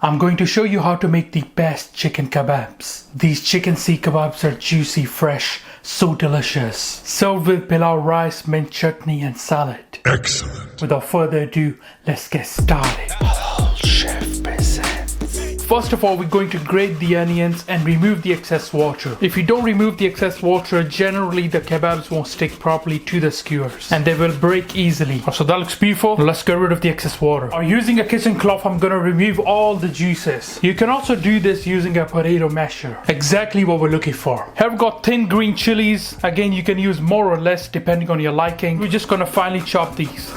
I'm going to show you how to make the best chicken kebabs. These chicken seekh kebabs are juicy, fresh, so delicious. Served with pilau rice, mint chutney and salad. Excellent. Without further ado, let's get started. Chef presents. First of all, we're going to grate the onions and remove the excess water. If you don't remove the excess water, generally the kebabs won't stick properly to the skewers and they will break easily. So that looks beautiful. Let's get rid of the excess water. Using a kitchen cloth, I'm gonna remove all the juices. You can also do this using a potato masher. Exactly what we're looking for. Here we've got thin green chilies. Again, you can use more or less depending on your liking. We're just gonna finely chop these.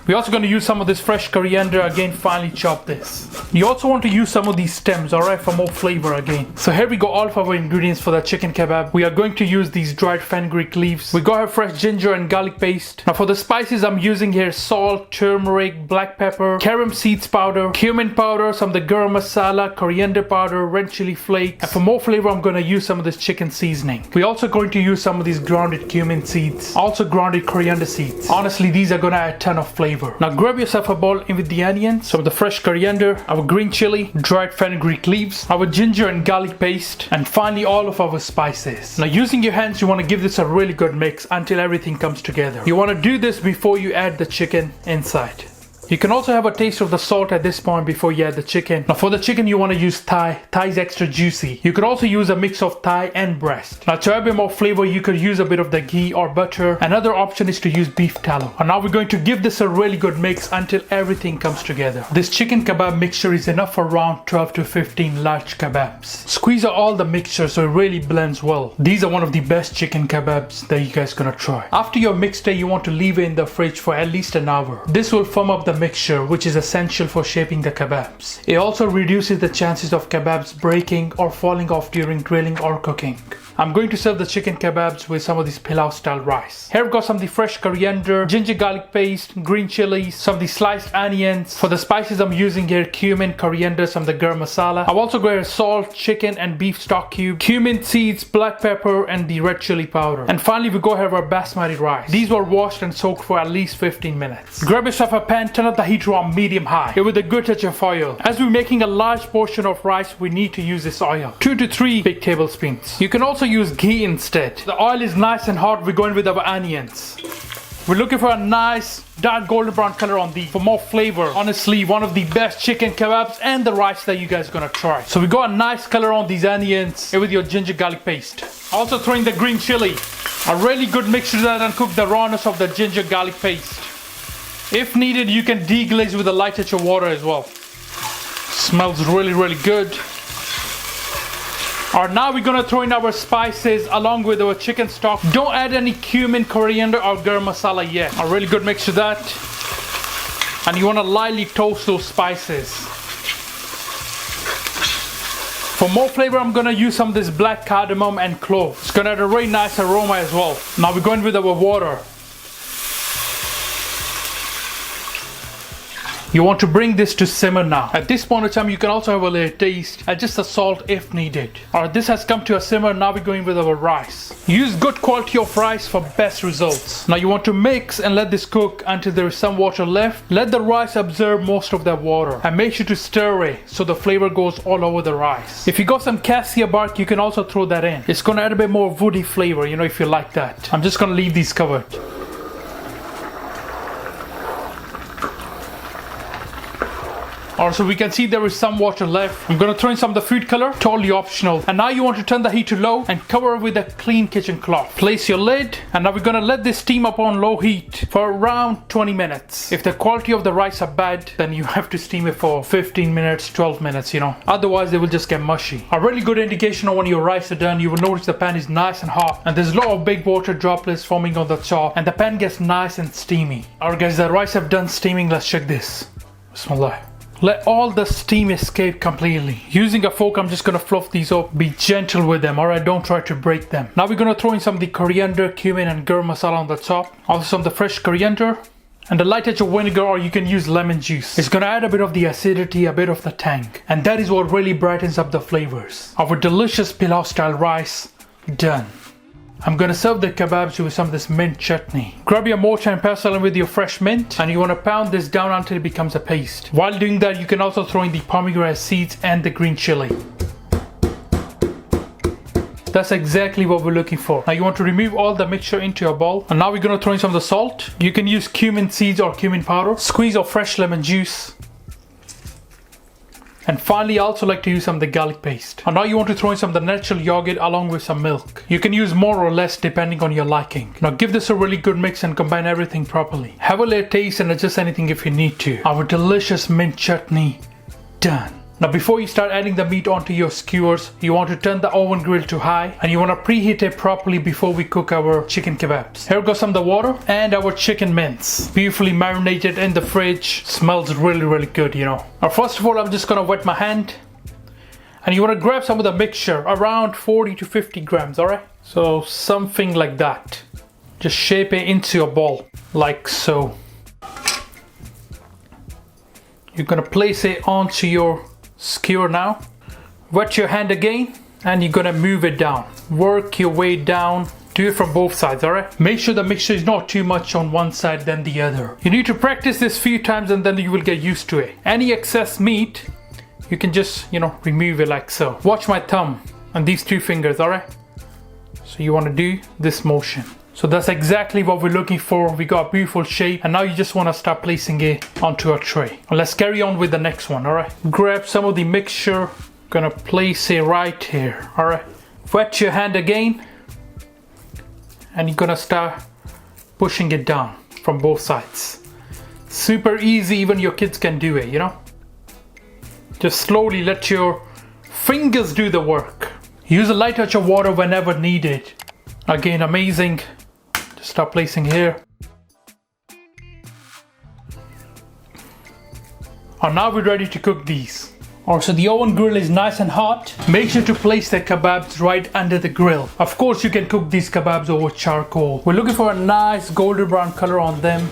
We're also going to use some of this fresh coriander, again finely chop this. You also want to use some of these stems, alright, for more flavor again. So here we go, all of our ingredients for the chicken kebab. We are going to use these dried fenugreek leaves. We got here fresh ginger and garlic paste. Now for the spices, I'm using here salt, turmeric, black pepper, carom seeds powder, cumin powder, some of the garam masala, coriander powder, red chili flakes. And for more flavor, I'm going to use some of this chicken seasoning. We're also going to use some of these grounded cumin seeds, also grounded coriander seeds. Honestly, these are going to add a ton of flavor. Now grab yourself a bowl in with the onions, some of the fresh coriander, our green chili, dried fenugreek leaves, our ginger and garlic paste, and finally all of our spices. Now using your hands, you want to give this a really good mix until everything comes together. You want to do this before you add the chicken inside. You can also have a taste of the salt at this point before you add the chicken. Now for the chicken, you want to use thigh. Thigh is extra juicy. You could also use a mix of thigh and breast. Now to add a bit more flavor, you could use a bit of the ghee or butter. Another option is to use beef tallow. And now we're going to give this a really good mix until everything comes together. This chicken kebab mixture is enough for around 12 to 15 large kebabs. Squeeze out all the mixture so it really blends well. These are one of the best chicken kebabs that you guys gonna try. After your mixed it, you want to leave it in the fridge for at least an hour. This will firm up the mixture, which is essential for shaping the kebabs. It also reduces the chances of kebabs breaking or falling off during grilling or cooking. I'm going to serve the chicken kebabs with some of this pilau style rice. Here we've got some of the fresh coriander, ginger garlic paste, green chilies, some of the sliced onions. For the spices, I'm using here cumin, coriander, some of the garam masala. I've also got here salt, chicken and beef stock cube, cumin seeds, black pepper and the red chili powder. And finally we go have our basmati rice. These were washed and soaked for at least 15 minutes. Grab yourself a pan, turn up the heat to on medium high with a good touch of oil. As we're making a large portion of rice, we need to use this oil. 2 to 3 big tablespoons. You can also use ghee instead. The oil is nice and hot. We're going with our onions. We're looking for a nice dark golden brown color on these for more flavor. Honestly, one of the best chicken kebabs and the rice that you guys are gonna try. So we got a nice color on these onions with your ginger garlic paste. Also throwing the green chili. A really good mixture that uncook the rawness of the ginger garlic paste. If needed, you can deglaze with a light touch of water as well. Smells really good. Alright, now we're gonna throw in our spices along with our chicken stock. Don't add any cumin, coriander or garam masala yet. A really good mix of that. And you wanna lightly toast those spices. For more flavor, I'm gonna use some of this black cardamom and clove. It's gonna add a really nice aroma as well. Now we're going with our water. You want to bring this to simmer now. At this point in time, you can also have a little taste, adjust the salt if needed. Alright, this has come to a simmer. Now we're going with our rice. Use good quality of rice for best results. Now you want to mix and let this cook until there is some water left. Let the rice absorb most of that water and make sure to stir it so the flavor goes all over the rice. If you got some cassia bark, you can also throw that in. It's gonna add a bit more woody flavor, you know, if you like that. I'm just gonna leave these covered. Alright, so we can see there is some water left. I'm gonna throw in some of the food color, totally optional. And now you want to turn the heat to low and cover with a clean kitchen cloth. Place your lid and now we're gonna let this steam up on low heat for around 20 minutes. If the quality of the rice are bad, then you have to steam it for 15 minutes, 12 minutes, you know. Otherwise they will just get mushy. A really good indication of when your rice are done, you will notice the pan is nice and hot and there's a lot of big water droplets forming on the top and the pan gets nice and steamy. Alright guys, the rice have done steaming. Let's check this. Bismillah. Let all the steam escape completely. Using a fork, I'm just gonna fluff these up. Be gentle with them, alright? Don't try to break them. Now we're gonna throw in some of the coriander, cumin and garam masala on the top. Also some of the fresh coriander. And a light touch of vinegar, or you can use lemon juice. It's gonna add a bit of the acidity, a bit of the tang. And that is what really brightens up the flavors. Our delicious pilau style rice, done. I'm gonna serve the kebabs with some of this mint chutney. Grab your mortar and pestle with your fresh mint, and you wanna pound this down until it becomes a paste. While doing that, you can also throw in the pomegranate seeds and the green chili. That's exactly what we're looking for. Now you want to remove all the mixture into a bowl. And now we're going to throw in some of the salt. You can use cumin seeds or cumin powder. Squeeze of fresh lemon juice. And finally, I also like to use some of the garlic paste. And now you want to throw in some of the natural yogurt along with some milk. You can use more or less depending on your liking. Now give this a really good mix and combine everything properly. Have a little taste and adjust anything if you need to. Our delicious mint chutney done. Now before you start adding the meat onto your skewers, you want to turn the oven grill to high and you want to preheat it properly before we cook our chicken kebabs. Here goes some of the water and our chicken mince. Beautifully marinated in the fridge. Smells really good, you know. Now first of all, I'm just gonna wet my hand. And you want to grab some of the mixture, around 40 to 50 grams, alright? So something like that. Just shape it into a ball, like so. You're gonna place it onto your skewer now. Wet your hand again and you're gonna move it down. Work your way down. Do it from both sides, alright? Make sure the mixture is not too much on one side than the other. You need to practice this few times and then you will get used to it. Any excess meat, you can just, remove it like so. Watch my thumb and these two fingers, alright? So you want to do this motion. So that's exactly what we're looking for. We got a beautiful shape and now you just want to start placing it onto a tray. And let's carry on with the next one, alright? Grab some of the mixture, gonna place it right here, alright? Wet your hand again and you're gonna start pushing it down from both sides. Super easy, even your kids can do it, Just slowly let your fingers do the work. Use a light touch of water whenever needed. Again, amazing. Just start placing here. And now we're ready to cook these. Also, the oven grill is nice and hot. Make sure to place the kebabs right under the grill. Of course, you can cook these kebabs over charcoal. We're looking for a nice golden brown color on them.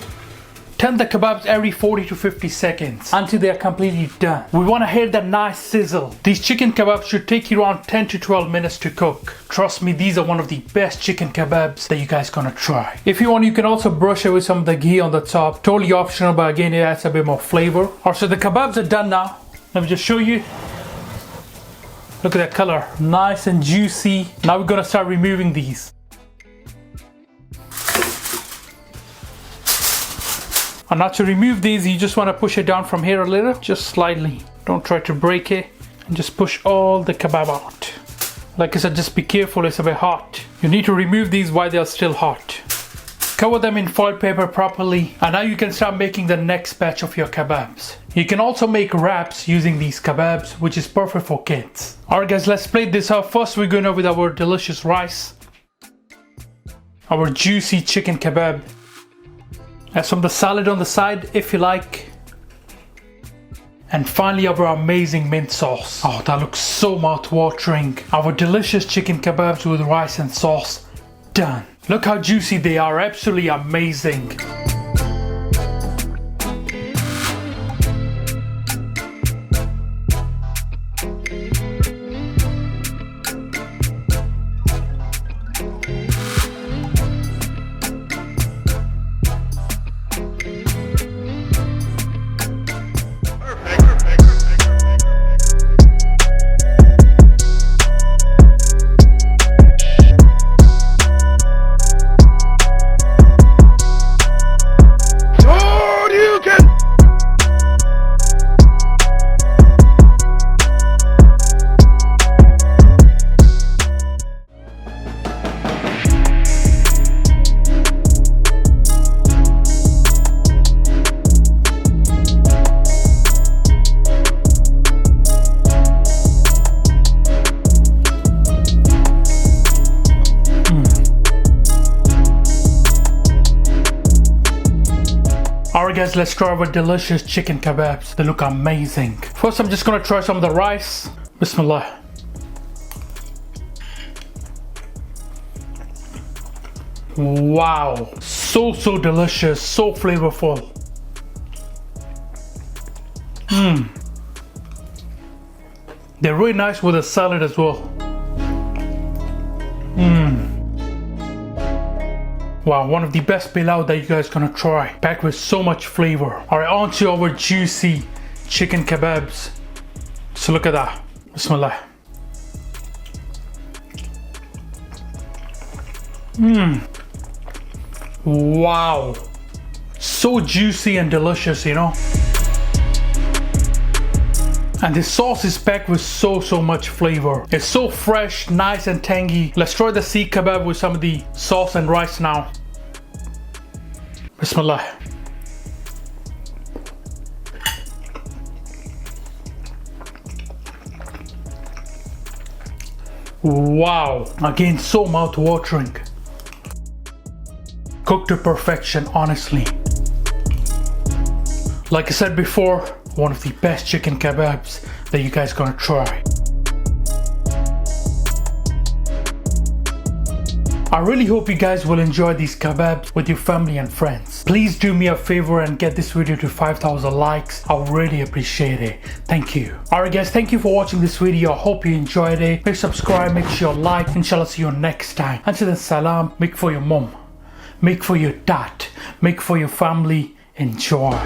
Turn the kebabs every 40 to 50 seconds until they are completely done. We want to hear that nice sizzle. These chicken kebabs should take you around 10 to 12 minutes to cook. Trust me, these are one of the best chicken kebabs that you guys gonna try. If you want, you can also brush it with some of the ghee on the top. Totally optional, but again, it adds a bit more flavor. Also, the kebabs are done now. Let me just show you. Look at that color, nice and juicy. Now we're gonna start removing these. And now to remove these, you just want to push it down from here a little, just slightly. Don't try to break it, and just push all the kebab out. Like I said, just be careful, it's a bit hot. You need to remove these while they are still hot. Cover them in foil paper properly, and now you can start making the next batch of your kebabs. You can also make wraps using these kebabs, which is perfect for kids. Alright guys, let's plate this up. First we're going with our delicious rice. Our juicy chicken kebab. Add some of the salad on the side if you like. And finally our amazing mint sauce. Oh, that looks so mouth-watering. Our delicious chicken kebabs with rice and sauce. Done. Look how juicy they are, absolutely amazing. Alright guys, let's try our delicious chicken kebabs. They look amazing. First I'm just gonna try some of the rice. Bismillah. Wow, so delicious, so flavorful. They're really nice with the salad as well. Wow, one of the best pilau that you guys gonna try. Packed with so much flavor. Alright, on to our juicy chicken kebabs. So look at that. Bismillah. Wow. So juicy and delicious, you know. And this sauce is packed with so much flavor. It's so fresh, nice and tangy. Let's try the Seekh kebab with some of the sauce and rice now. Bismillah. Wow, again so mouth-watering. Cooked to perfection, honestly. Like I said before, one of the best chicken kebabs that you guys gonna try. I really hope you guys will enjoy these kebabs with your family and friends. Please do me a favor and get this video to 5,000 likes. I would really appreciate it. Thank you. Alright guys, thank you for watching this video. I hope you enjoyed it. Make subscribe, make sure you like. Inshallah, see you next time. Until then, salam. Make for your mom. Make for your dad. Make for your family. Enjoy.